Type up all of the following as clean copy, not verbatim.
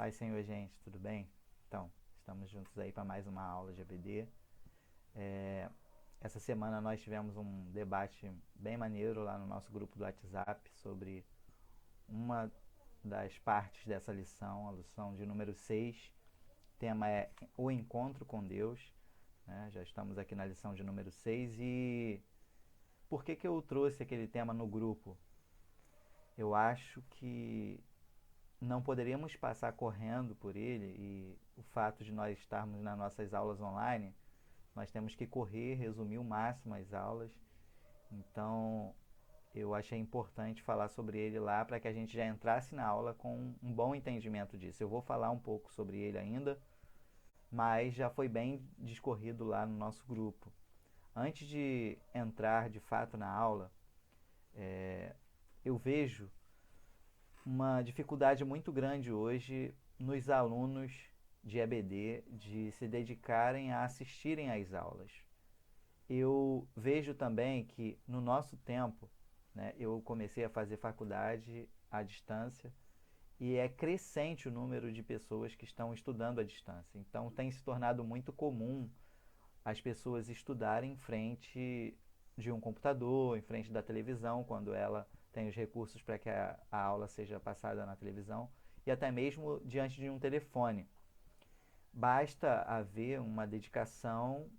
Paz, Senhor, gente, tudo bem? Então, estamos juntos aí para mais uma aula de ABD. Essa semana nós tivemos um debate bem maneiro lá no nosso grupo do WhatsApp sobre uma das partes dessa lição, a lição de número 6. O tema é o encontro com Deus, né? Já estamos aqui na lição de número 6 e por que eu trouxe aquele tema no grupo? Eu acho que não poderíamos passar correndo por ele, e o fato de nós estarmos nas nossas aulas online, nós temos que correr, resumir o máximo as aulas. Então, eu achei importante falar sobre ele lá para que a gente já entrasse na aula com um bom entendimento disso. Eu vou falar um pouco sobre ele ainda, mas já foi bem discorrido lá no nosso grupo. Antes de entrar de fato na aula, eu vejo uma dificuldade muito grande hoje nos alunos de EBD de se dedicarem a assistirem às aulas. Eu vejo também que no nosso tempo, né, eu comecei a fazer faculdade à distância e é crescente o número de pessoas que estão estudando à distância. Então tem se tornado muito comum as pessoas estudarem em frente de um computador, em frente da televisão, quando ela tem os recursos para que a aula seja passada na televisão, e até mesmo diante de um telefone. Basta haver uma dedicação,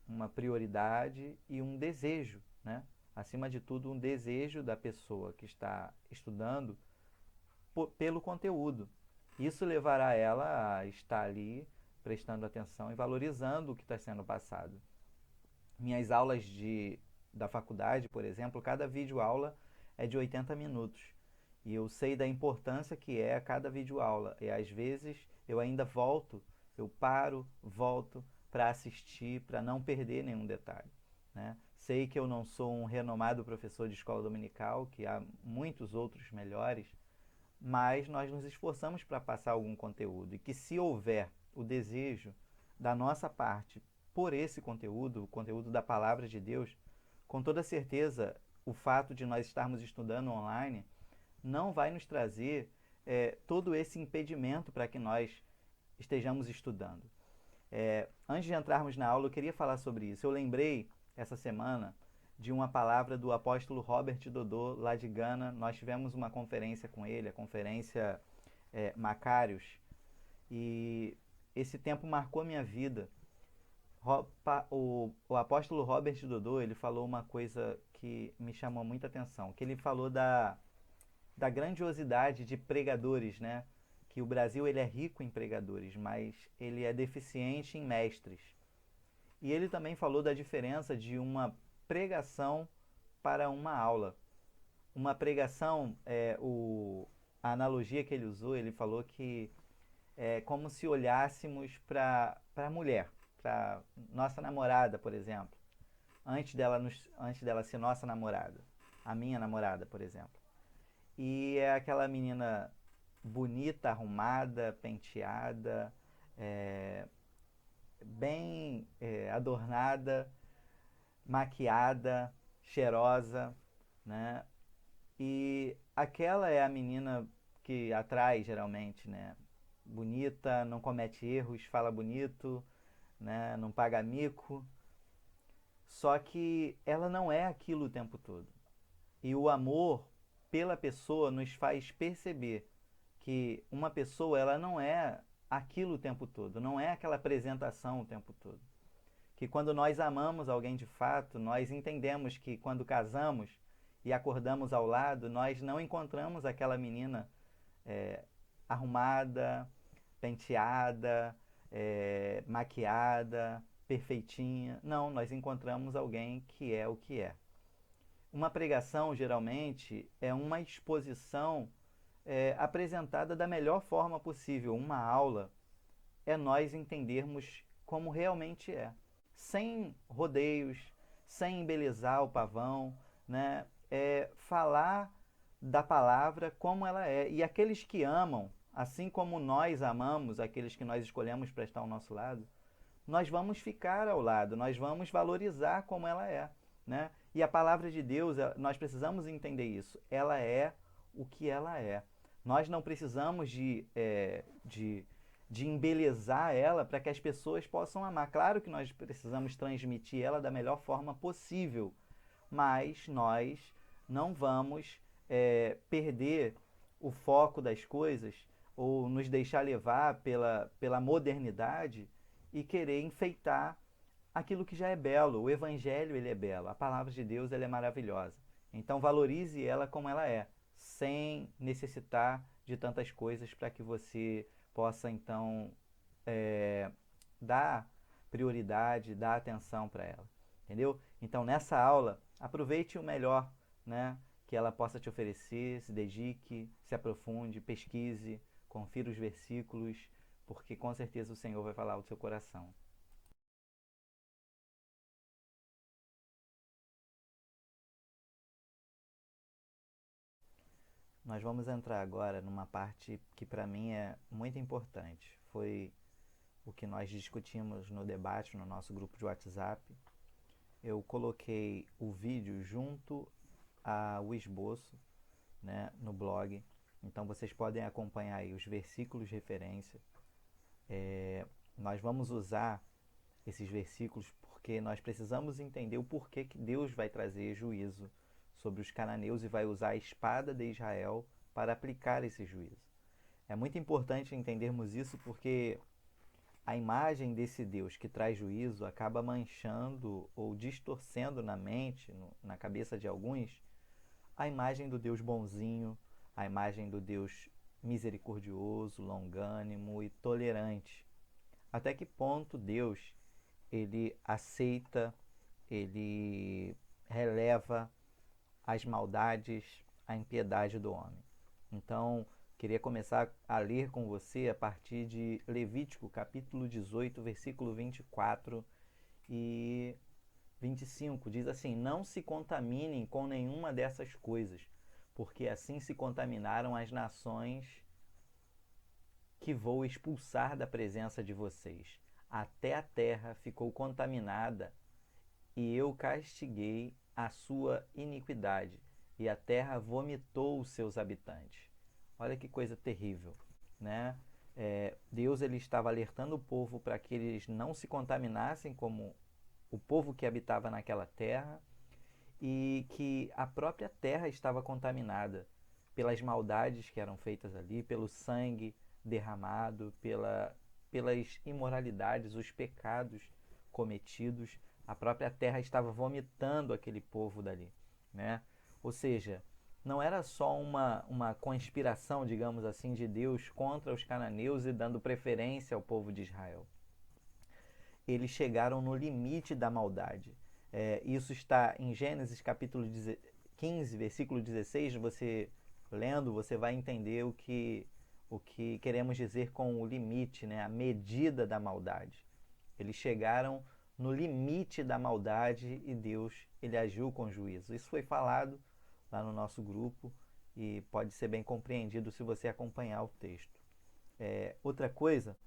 uma prioridade e um desejo, né? Acima de tudo, um desejo da pessoa que está estudando pelo conteúdo. Isso levará ela a estar ali prestando atenção e valorizando o que está sendo passado. Minhas aulas da faculdade, por exemplo, cada videoaula é de 80 minutos. E eu sei da importância que é cada videoaula. E às vezes eu ainda volto, eu paro, volto para assistir, para não perder nenhum detalhe. Né? Sei que eu não sou um renomado professor de escola dominical, que há muitos outros melhores, mas nós nos esforçamos para passar algum conteúdo. E que se houver o desejo da nossa parte por esse conteúdo, o conteúdo da palavra de Deus, com toda certeza o fato de nós estarmos estudando online não vai nos trazer todo esse impedimento para que nós estejamos estudando. Antes de entrarmos na aula, eu queria falar sobre isso. Eu lembrei, essa semana, de uma palavra do apóstolo Robert Dodô, lá de Gana. Nós tivemos uma conferência com ele, a conferência Macários, e esse tempo marcou a minha vida. O apóstolo Robert Dodô, ele falou uma coisa que me chamou muita atenção, que ele falou da grandiosidade de pregadores, né? Que o Brasil ele é rico em pregadores, mas ele é deficiente em mestres. E ele também falou da diferença de uma pregação para uma aula. Uma pregação, a analogia que ele usou, ele falou que é como se olhássemos para a mulher, para nossa namorada, por exemplo, antes dela ser nossa namorada, a minha namorada, por exemplo. E é aquela menina bonita, arrumada, penteada, bem adornada, maquiada, cheirosa, né? E aquela é a menina que atrai geralmente, né? Bonita, não comete erros, fala bonito, né? Não paga mico. Só que ela não é aquilo o tempo todo. E o amor pela pessoa nos faz perceber que uma pessoa ela não é aquilo o tempo todo, não é aquela apresentação o tempo todo. Que quando nós amamos alguém de fato, nós entendemos que quando casamos e acordamos ao lado, nós não encontramos aquela menina arrumada, penteada, maquiada, perfeitinha. Não, nós encontramos alguém que é o que é. Uma pregação, geralmente, é uma exposição apresentada da melhor forma possível. Uma aula é nós entendermos como realmente é, sem rodeios, sem embelezar o pavão, né? Falar da palavra como ela é. E aqueles que amam, assim como nós amamos aqueles que nós escolhemos para estar ao nosso lado, nós vamos ficar ao lado, nós vamos valorizar como ela é, né? E a palavra de Deus, nós precisamos entender isso. Ela é o que ela é. Nós não precisamos de embelezar ela para que as pessoas possam amar. Claro que nós precisamos transmitir ela da melhor forma possível, mas nós não vamos perder o foco das coisas ou nos deixar levar pela modernidade e querer enfeitar aquilo que já é belo. O Evangelho ele é belo, a palavra de Deus ele é maravilhosa. Então valorize ela como ela é, sem necessitar de tantas coisas para que você possa então dar prioridade, dar atenção para ela, entendeu? Então nessa aula aproveite o melhor, né, que ela possa te oferecer, se dedique, se aprofunde, pesquise, confira os versículos, porque com certeza o Senhor vai falar ao seu coração. Nós vamos entrar agora numa parte que para mim é muito importante. Foi o que nós discutimos no debate no nosso grupo de WhatsApp. Eu coloquei o vídeo junto ao esboço, né, no blog. Então vocês podem acompanhar aí os versículos de referência. Nós vamos usar esses versículos porque nós precisamos entender o porquê que Deus vai trazer juízo sobre os cananeus e vai usar a espada de Israel para aplicar esse juízo. É muito importante entendermos isso porque a imagem desse Deus que traz juízo acaba manchando ou distorcendo na mente, na cabeça de alguns, a imagem do Deus bonzinho, a imagem do Deus misericordioso, longânimo e tolerante. Até que ponto Deus ele aceita, ele releva as maldades, a impiedade do homem. Então, queria começar a ler com você a partir de Levítico, capítulo 18, versículo 24 e 25. Diz assim: não se contaminem com nenhuma dessas coisas, porque assim se contaminaram as nações que vou expulsar da presença de vocês. Até a terra ficou contaminada e eu castiguei a sua iniquidade, e a terra vomitou os seus habitantes. Olha que coisa terrível, né? Deus ele estava alertando o povo para que eles não se contaminassem como o povo que habitava naquela terra e que a própria terra estava contaminada pelas maldades que eram feitas ali, pelo sangue derramado, pelas imoralidades, os pecados cometidos. A própria terra estava vomitando aquele povo dali, né? Ou seja, não era só uma conspiração, digamos assim, de Deus contra os cananeus e dando preferência ao povo de Israel. Eles chegaram no limite da maldade. Isso está em Gênesis capítulo 15, versículo 16. Você lendo, você vai entender o que queremos dizer com o limite, né? A medida da maldade. Eles chegaram no limite da maldade e Deus ele agiu com juízo. Isso foi falado lá no nosso grupo e pode ser bem compreendido se você acompanhar o texto. Outra coisa,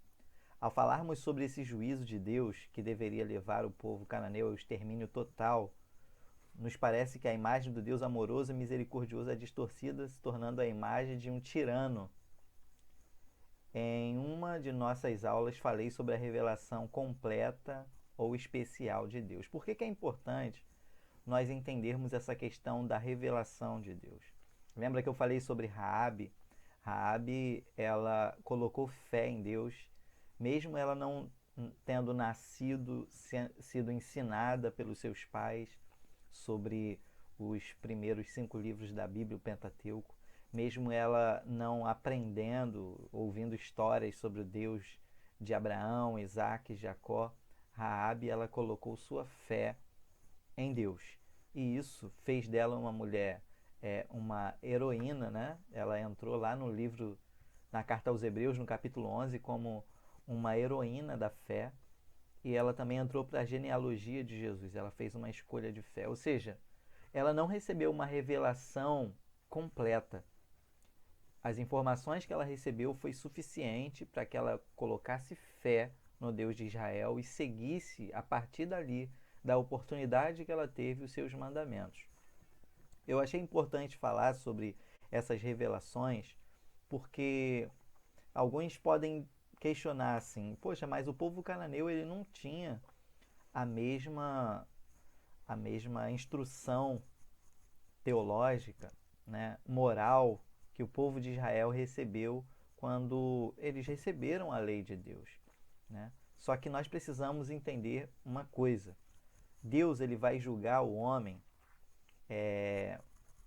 ao falarmos sobre esse juízo de Deus que deveria levar o povo cananeu ao extermínio total, nos parece que a imagem do Deus amoroso e misericordioso é distorcida, se tornando a imagem de um tirano. Em uma de nossas aulas falei sobre a revelação completa ou especial de Deus. Por que é importante nós entendermos essa questão da revelação de Deus? Lembra que eu falei sobre Raabe? Raabe, ela colocou fé em Deus, mesmo ela não tendo sido ensinada pelos seus pais sobre os primeiros 5 livros da Bíblia, o Pentateuco, mesmo ela não aprendendo, ouvindo histórias sobre o Deus de Abraão, Isaac e Jacó, Raabe, ela colocou sua fé em Deus. E isso fez dela uma mulher, uma heroína, né? Ela entrou lá no livro, na carta aos Hebreus, no capítulo 11, como uma heroína da fé. E ela também entrou para a genealogia de Jesus. Ela fez uma escolha de fé. Ou seja, ela não recebeu uma revelação completa. As informações que ela recebeu foi suficiente para que ela colocasse fé no Deus de Israel e seguisse a partir dali, da oportunidade que ela teve, os seus mandamentos. Eu achei importante falar sobre essas revelações porque alguns podem questionar assim, poxa, mas o povo cananeu ele não tinha a mesma instrução teológica, né, moral que o povo de Israel recebeu quando eles receberam a lei de Deus, né? Só que nós precisamos entender uma coisa: Deus ele vai julgar o homem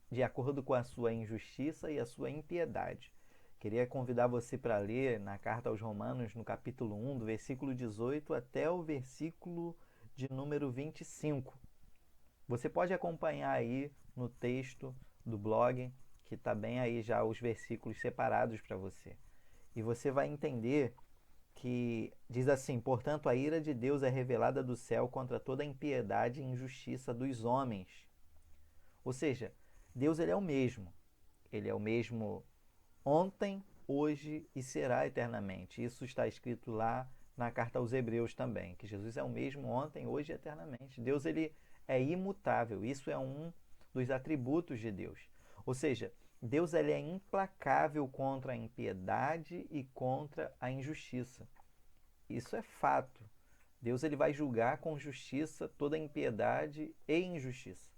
de acordo com a sua injustiça e a sua impiedade. Queria convidar você para ler na carta aos Romanos, no capítulo 1, do versículo 18 até o versículo de número 25. Você pode acompanhar aí no texto do blog, que está bem aí já os versículos separados para você. E você vai entender que diz assim: portanto, a ira de Deus é revelada do céu contra toda a impiedade e injustiça dos homens. Ou seja, Deus ele é o mesmo. Ele é o mesmo ontem, hoje e será eternamente. Isso está escrito lá na carta aos Hebreus também, que Jesus é o mesmo ontem, hoje e eternamente. Deus ele é imutável. Isso é um dos atributos de Deus. Ou seja, Deus ele é implacável contra a impiedade e contra a injustiça. Isso é fato. Deus ele vai julgar com justiça toda impiedade e injustiça.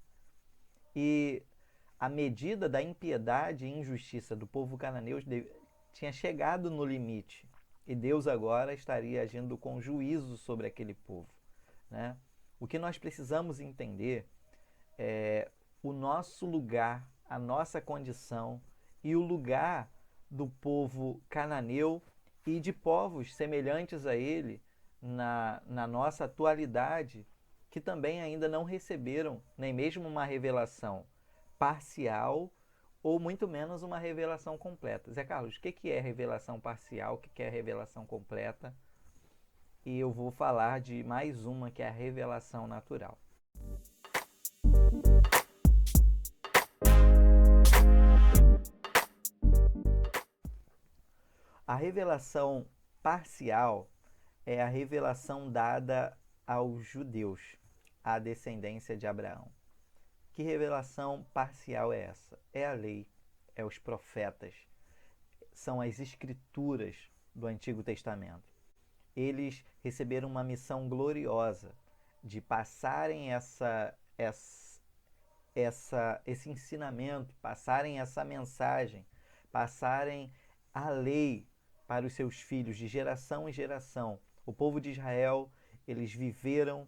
E a medida da impiedade e injustiça do povo cananeu tinha chegado no limite. E Deus agora estaria agindo com juízo sobre aquele povo, né? O que nós precisamos entender é o nosso lugar, a nossa condição e o lugar do povo cananeu e de povos semelhantes a ele na nossa atualidade, que também ainda não receberam nem mesmo uma revelação parcial ou muito menos uma revelação completa. Zé Carlos, o que é revelação parcial, o que é revelação completa? E eu vou falar de mais uma, que é a revelação natural. A revelação parcial é a revelação dada aos judeus, à descendência de Abraão. Que revelação parcial é essa? É a lei, é os profetas, são as escrituras do Antigo Testamento. Eles receberam uma missão gloriosa de passarem esse ensinamento, passarem essa mensagem, passarem a lei para os seus filhos de geração em geração. O povo de Israel, eles viveram,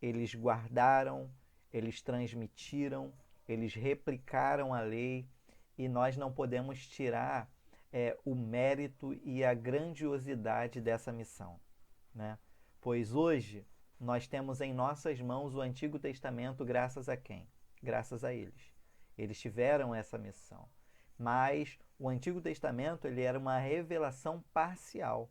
eles guardaram, eles transmitiram, eles replicaram a lei, e nós não podemos tirar o mérito e a grandiosidade dessa missão, né? Pois hoje nós temos em nossas mãos o Antigo Testamento graças a quem? Graças a eles. Eles tiveram essa missão. Mas o Antigo Testamento ele era uma revelação parcial.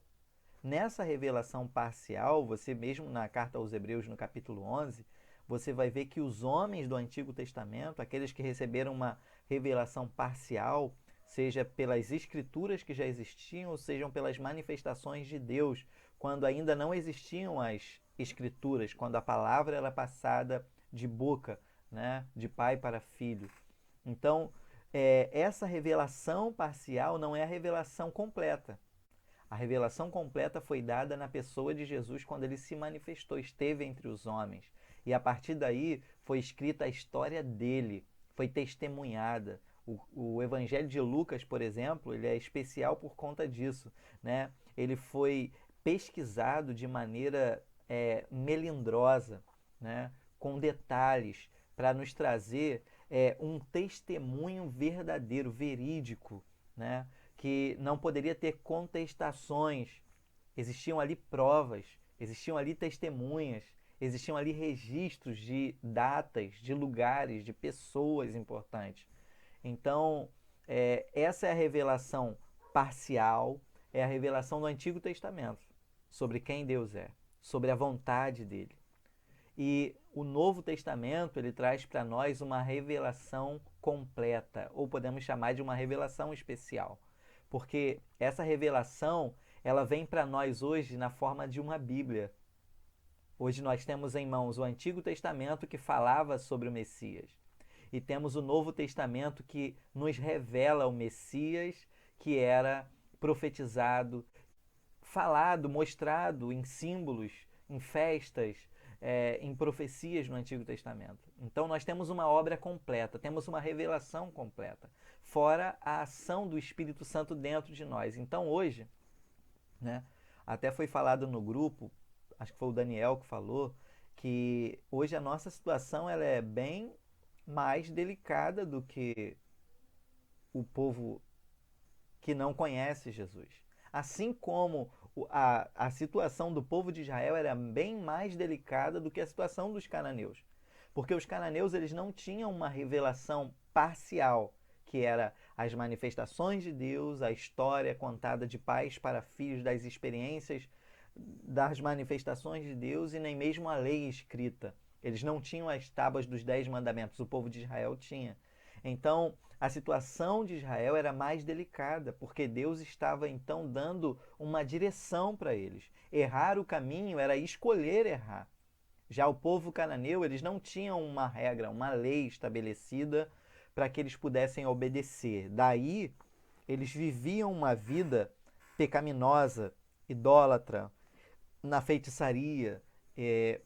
Nessa revelação parcial, você mesmo na carta aos Hebreus, no capítulo 11, você vai ver que os homens do Antigo Testamento, aqueles que receberam uma revelação parcial, seja pelas escrituras que já existiam, ou sejam pelas manifestações de Deus, quando ainda não existiam as escrituras, quando a palavra era passada de boca, né, de pai para filho. Então, essa revelação parcial não é a revelação completa. A revelação completa foi dada na pessoa de Jesus quando ele se manifestou, esteve entre os homens. E a partir daí foi escrita a história dele, foi testemunhada. O Evangelho de Lucas, por exemplo, ele é especial por conta disso, né? Ele foi pesquisado de maneira melindrosa, né? Com detalhes, para nos trazer um testemunho verdadeiro, verídico, né? Que não poderia ter contestações. Existiam ali provas, existiam ali testemunhas, existiam ali registros de datas, de lugares, de pessoas importantes. Então, essa é a revelação parcial, é a revelação do Antigo Testamento sobre quem Deus é, sobre a vontade dele. E o Novo Testamento ele traz para nós uma revelação completa, ou podemos chamar de uma revelação especial, porque essa revelação ela vem para nós hoje na forma de uma Bíblia. Hoje nós temos em mãos o Antigo Testamento que falava sobre o Messias, e temos o Novo Testamento que nos revela o Messias, que era profetizado, falado, mostrado em símbolos, em festas, em profecias no Antigo Testamento. Então nós temos uma obra completa, temos uma revelação completa, fora a ação do Espírito Santo dentro de nós. Então hoje, né, até foi falado no grupo, acho que foi o Daniel que falou, que hoje a nossa situação ela é bem mais delicada do que o povo que não conhece Jesus. Assim como a situação do povo de Israel era bem mais delicada do que a situação dos cananeus. Porque os cananeus eles não tinham uma revelação parcial, que era as manifestações de Deus, a história contada de pais para filhos, das experiências das manifestações de Deus e nem mesmo a lei escrita. Eles não tinham as tábuas dos 10 mandamentos, o povo de Israel tinha. Então, a situação de Israel era mais delicada, porque Deus estava então dando uma direção para eles. Errar o caminho era escolher errar. Já o povo cananeu, eles não tinham uma regra, uma lei estabelecida para que eles pudessem obedecer. Daí, eles viviam uma vida pecaminosa, idólatra, na feitiçaria,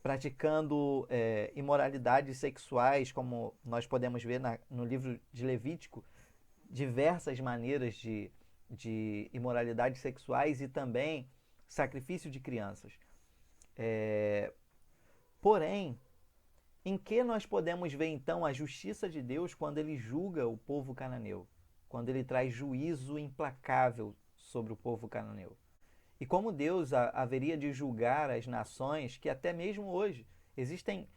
praticando imoralidades sexuais, como nós podemos ver no livro de Levítico, diversas maneiras de imoralidades sexuais e também sacrifício de crianças. Porém, em que nós podemos ver então a justiça de Deus quando ele julga o povo cananeu? Quando ele traz juízo implacável sobre o povo cananeu? E como Deus haveria de julgar as nações que até mesmo hoje existem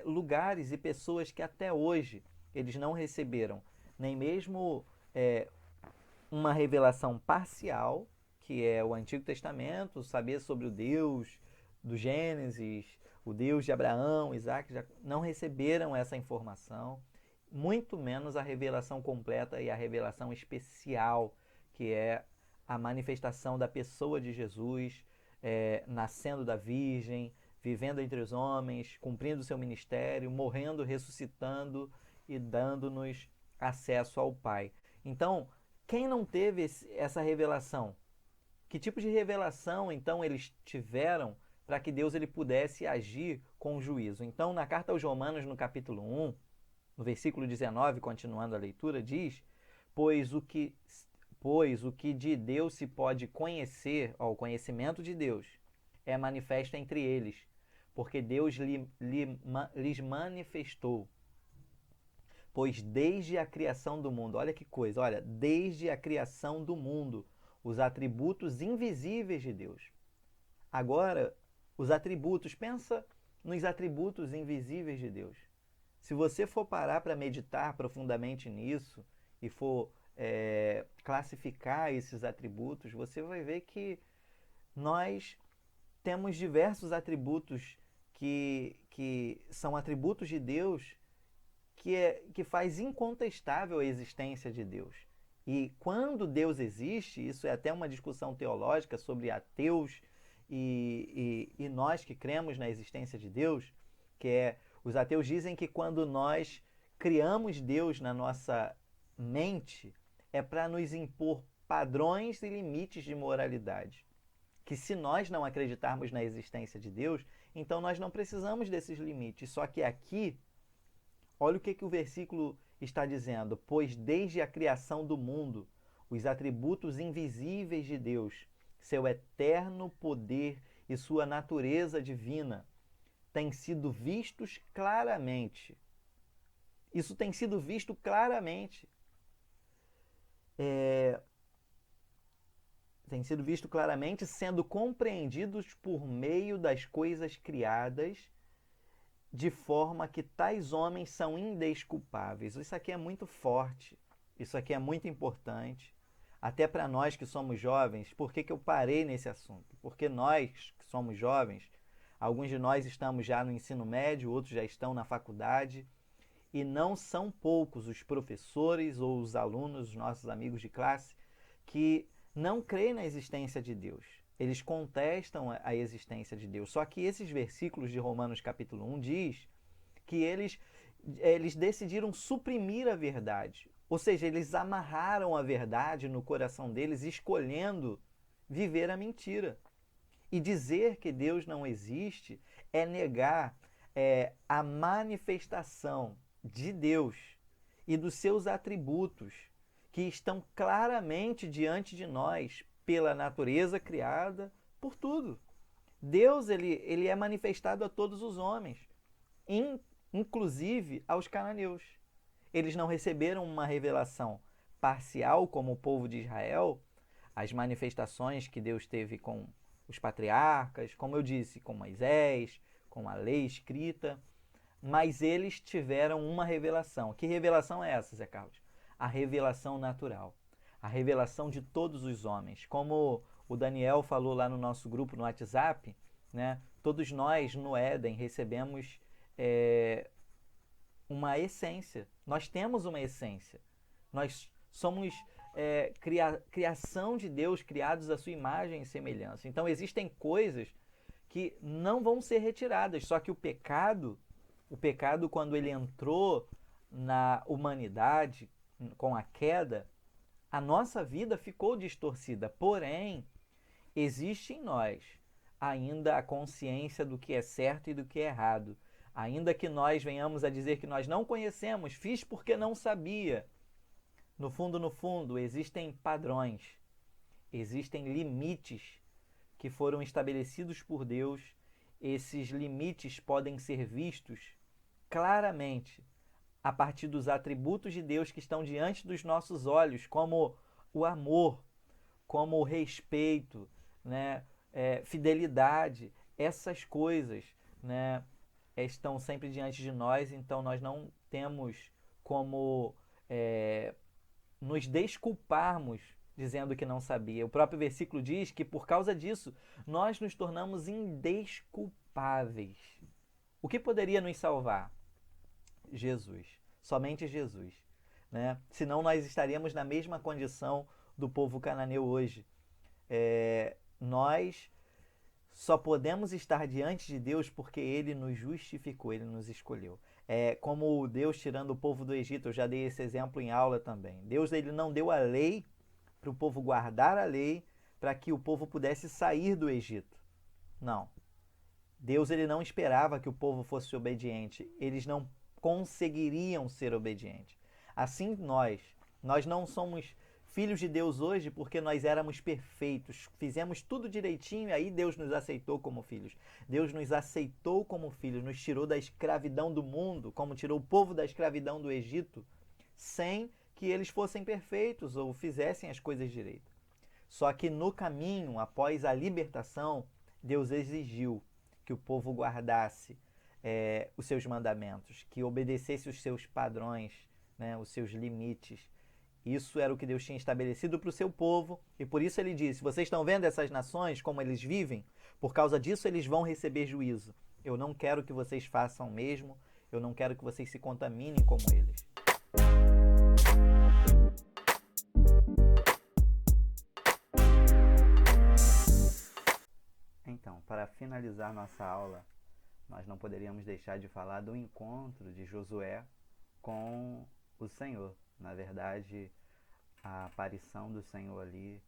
lugares e pessoas que até hoje eles não receberam nem mesmo uma revelação parcial, que é o Antigo Testamento, saber sobre o Deus do Gênesis, o Deus de Abraão, Isaac, não receberam essa informação, muito menos a revelação completa e a revelação especial, que é a manifestação da pessoa de Jesus, nascendo da Virgem, vivendo entre os homens, cumprindo seu ministério, morrendo, ressuscitando e dando-nos acesso ao Pai. Então, quem não teve essa revelação? Que tipo de revelação, então, eles tiveram para que Deus ele pudesse agir com juízo? Então, na carta aos Romanos, no capítulo 1, no versículo 19, continuando a leitura, diz: Pois o que de Deus se pode conhecer, o conhecimento de Deus, é manifesto entre eles, porque Deus lhes manifestou. Pois desde a criação do mundo, olha que coisa, olha, desde a criação do mundo, os atributos invisíveis de Deus. Agora, os atributos, pensa nos atributos invisíveis de Deus. Se você for parar para meditar profundamente nisso e for classificar esses atributos, você vai ver que nós temos diversos atributos que são atributos de Deus que faz incontestável a existência de Deus. E quando Deus existe, isso é até uma discussão teológica sobre ateus e nós que cremos na existência de Deus, os ateus dizem que quando nós criamos Deus na nossa mente, é para nos impor padrões e limites de moralidade. Que se nós não acreditarmos na existência de Deus, então nós não precisamos desses limites. Só que aqui, olha o que o versículo está dizendo. Pois desde a criação do mundo, os atributos invisíveis de Deus, seu eterno poder e sua natureza divina, têm sido vistos claramente. Isso tem sido visto claramente. Tem sido visto claramente, sendo compreendidos por meio das coisas criadas, de forma que tais homens são indesculpáveis. Isso aqui é muito forte, isso aqui é muito importante, até para nós que somos jovens. Por que eu parei nesse assunto? Porque nós que somos jovens, alguns de nós estamos já no ensino médio, outros já estão na faculdade, e não são poucos os professores ou os alunos, os nossos amigos de classe, que não creem na existência de Deus. Eles contestam a existência de Deus. Só que esses versículos de Romanos capítulo 1 diz que eles decidiram suprimir a verdade. Ou seja, eles amarraram a verdade no coração deles, escolhendo viver a mentira. E dizer que Deus não existe é negar a manifestação de Deus e dos seus atributos que estão claramente diante de nós pela natureza criada, por tudo. Deus ele é manifestado a todos os homens, inclusive aos cananeus. Eles não receberam uma revelação parcial como o povo de Israel, as manifestações que Deus teve com os patriarcas, como eu disse, com Moisés, com a lei escrita, mas eles tiveram uma revelação. Que revelação é essa, Zé Carlos? A revelação natural, a revelação de todos os homens. Como o Daniel falou lá no nosso grupo no WhatsApp, né? Todos nós no Éden recebemos uma essência. Nós temos uma essência. Nós somos criação de Deus, criados à sua imagem e semelhança. Então existem coisas que não vão ser retiradas. Só que o pecado quando ele entrou na humanidade com a queda, a nossa vida ficou distorcida. Porém, existe em nós ainda a consciência do que é certo e do que é errado. Ainda que nós venhamos a dizer que nós não conhecemos, fiz porque não sabia. No fundo, existem padrões, existem limites que foram estabelecidos por Deus. Esses limites podem ser vistos claramente a partir dos atributos de Deus que estão diante dos nossos olhos, como o amor, como o respeito, né? Fidelidade, essas coisas, né? Estão sempre diante de nós, então nós não temos como nos desculparmos dizendo que não sabia. O próprio versículo diz que por causa disso nós nos tornamos indesculpáveis. O que poderia nos salvar? Jesus. Somente Jesus. Né? Senão nós estaríamos na mesma condição do povo cananeu hoje. Nós só podemos estar diante de Deus porque Ele nos justificou, Ele nos escolheu. É como Deus tirando o povo do Egito, eu já dei esse exemplo em aula também. Deus ele não deu a lei para o povo guardar a lei para que o povo pudesse sair do Egito. Não. Deus ele não esperava que o povo fosse obediente. Eles não conseguiriam ser obedientes. Assim nós não somos filhos de Deus hoje porque nós éramos perfeitos, fizemos tudo direitinho e aí Deus nos aceitou como filhos. Deus nos aceitou como filhos, nos tirou da escravidão do mundo, como tirou o povo da escravidão do Egito, sem que eles fossem perfeitos ou fizessem as coisas direito. Só que no caminho, após a libertação, Deus exigiu que o povo guardasse os seus mandamentos, que obedecesse os seus padrões, né, os seus limites. Isso era o que Deus tinha estabelecido para o seu povo, e por isso ele disse: vocês estão vendo essas nações, como eles vivem? Por causa disso eles vão receber juízo. Eu não quero que vocês façam o mesmo, eu não quero que vocês se contaminem como eles. Então, para finalizar nossa aula, nós não poderíamos deixar de falar do encontro de Josué com o Senhor. Na verdade, a aparição do Senhor ali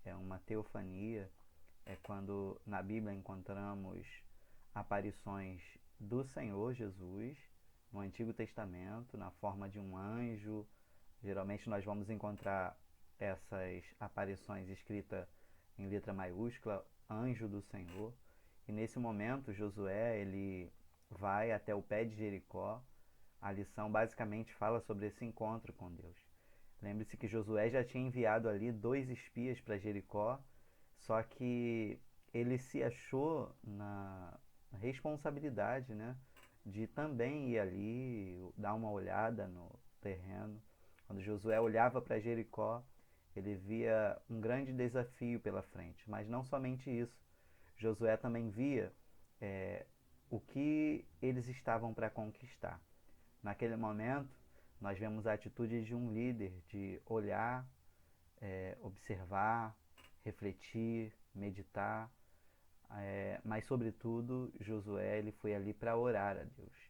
é uma teofania, é quando na Bíblia encontramos aparições do Senhor Jesus no Antigo Testamento, na forma de um anjo. Geralmente nós vamos encontrar essas aparições escritas em letra maiúscula, anjo do Senhor. E nesse momento Josué ele vai até o pé de Jericó. A lição basicamente fala sobre esse encontro com Deus. Lembre-se que Josué já tinha enviado ali 2 espias para Jericó, só que ele se achou na responsabilidade, né, de também ir ali, dar uma olhada no terreno. Quando Josué olhava para Jericó, ele via um grande desafio pela frente. Mas não somente isso, Josué também via o que eles estavam para conquistar. Naquele momento, nós vemos a atitude de um líder, de olhar, observar, refletir, meditar, mas sobretudo Josué ele foi ali para orar a Deus.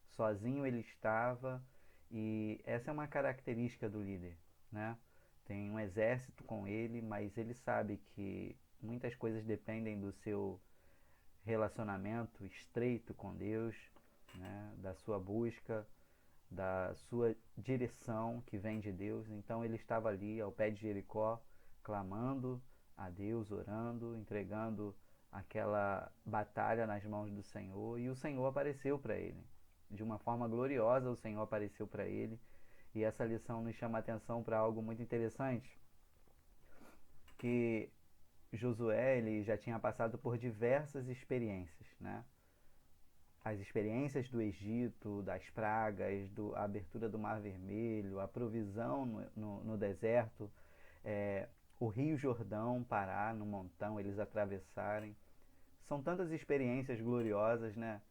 Sozinho ele estava E essa é uma característica do líder, né? Tem um exército com ele, mas ele sabe que muitas coisas dependem do seu relacionamento estreito com Deus, né? Da sua busca, da sua direção que vem de Deus. Então ele estava ali ao pé de Jericó, clamando a Deus, orando, entregando aquela batalha nas mãos do Senhor, e o Senhor apareceu para ele. De uma forma gloriosa, o Senhor apareceu para ele. E essa lição nos chama a atenção para algo muito interessante, que Josué ele já tinha passado por diversas experiências, né? As experiências do Egito, das pragas, a abertura do Mar Vermelho, a provisão no deserto, o Rio Jordão parar no montão, eles atravessarem. São tantas experiências gloriosas, né?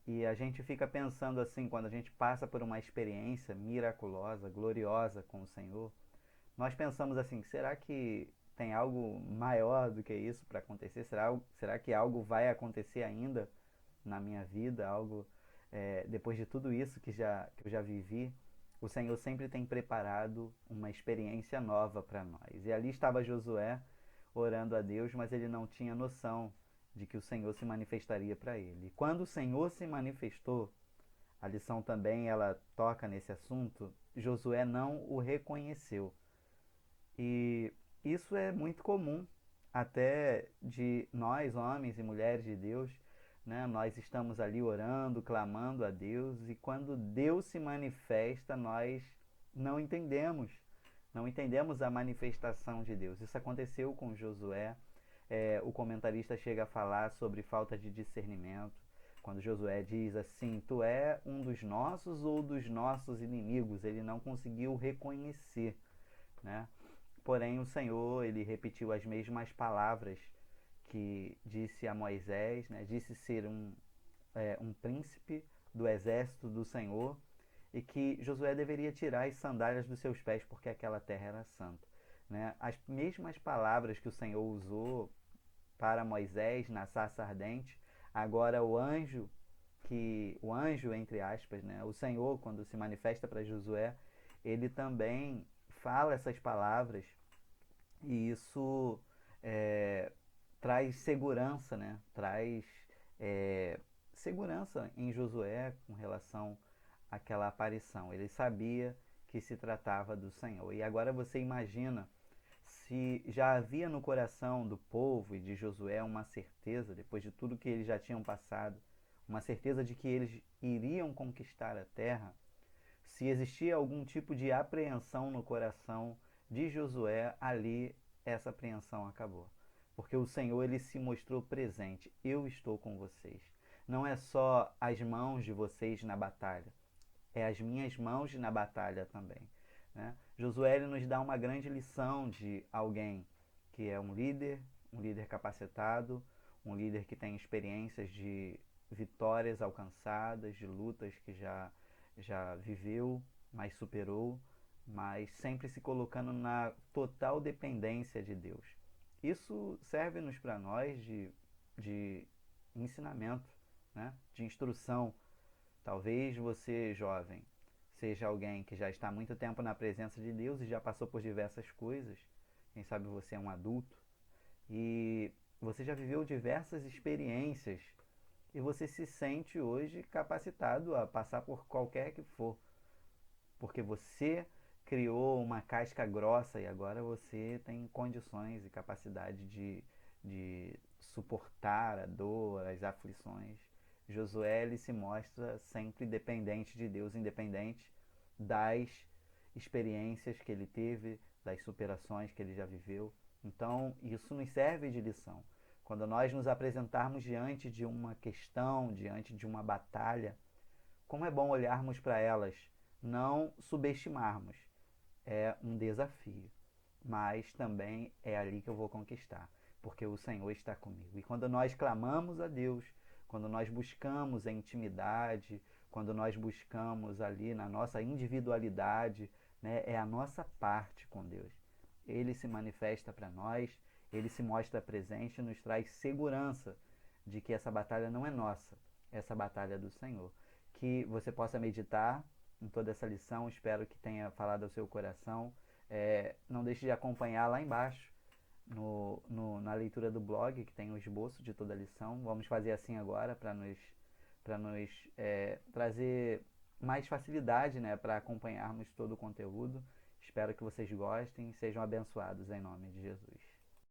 E a gente fica pensando assim, quando a gente passa por uma experiência miraculosa, gloriosa com o Senhor, nós pensamos assim, será que tem algo maior do que isso para acontecer? Será que algo vai acontecer ainda na minha vida? Algo depois de tudo isso que eu já vivi? O Senhor sempre tem preparado uma experiência nova para nós. E ali estava Josué orando a Deus, mas ele não tinha noção de que o Senhor se manifestaria para ele. E quando o Senhor se manifestou, a lição também ela toca nesse assunto, Josué não o reconheceu. E isso é muito comum até de nós, homens e mulheres de Deus, né? Nós estamos ali orando, clamando a Deus, e quando Deus se manifesta, nós não entendemos. Não entendemos a manifestação de Deus. Isso aconteceu com Josué. O comentarista chega a falar sobre falta de discernimento. Quando Josué diz assim, tu é um dos nossos ou dos nossos inimigos, ele não conseguiu reconhecer, né? Porém, o Senhor, ele repetiu as mesmas palavras que disse a Moisés, né? Disse ser um príncipe do exército do Senhor, e que Josué deveria tirar as sandálias dos seus pés porque aquela terra era santa, né? As mesmas palavras que o Senhor usou para Moisés na sarça ardente, agora o anjo entre aspas, né? O Senhor, quando se manifesta para Josué, ele também fala essas palavras, e isso traz segurança, né? Traz segurança em Josué com relação àquela aparição. Ele sabia que se tratava do Senhor. E agora você imagina se já havia no coração do povo e de Josué uma certeza, depois de tudo que eles já tinham passado, uma certeza de que eles iriam conquistar a terra. Se existia algum tipo de apreensão no coração de Josué, ali essa apreensão acabou. Porque o Senhor ele se mostrou presente. Eu estou com vocês. Não é só as mãos de vocês na batalha, é as minhas mãos na batalha também, né? Josué ele nos dá uma grande lição de alguém que é um líder capacitado, um líder que tem experiências de vitórias alcançadas, de lutas que já viveu, mas superou, mas sempre se colocando na total dependência de Deus. Isso serve-nos para nós de ensinamento, né? De instrução. Talvez você, jovem, seja alguém que já está há muito tempo na presença de Deus e já passou por diversas coisas. Quem sabe você é um adulto e você já viveu diversas experiências e você se sente hoje capacitado a passar por qualquer que for, porque você criou uma casca grossa e agora você tem condições e capacidade de suportar a dor, as aflições. Josué ele se mostra sempre dependente de Deus, independente das experiências que ele teve, das superações que ele já viveu. Então, isso nos serve de lição. Quando nós nos apresentarmos diante de uma questão, diante de uma batalha, como é bom olharmos para elas, não subestimarmos. É um desafio, mas também é ali que eu vou conquistar, porque o Senhor está comigo. E quando nós clamamos a Deus, quando nós buscamos a intimidade, quando nós buscamos ali na nossa individualidade, né, é a nossa parte com Deus. Ele se manifesta para nós, ele se mostra presente e nos traz segurança de que essa batalha não é nossa, essa batalha é do Senhor. Que você possa meditar em toda essa lição. Espero que tenha falado ao seu coração. Não deixe de acompanhar lá embaixo na leitura do blog, que tem o esboço de toda a lição. Vamos fazer assim agora para nos trazer mais facilidade, né, para acompanharmos todo o conteúdo. Espero que vocês gostem e sejam abençoados em nome de Jesus.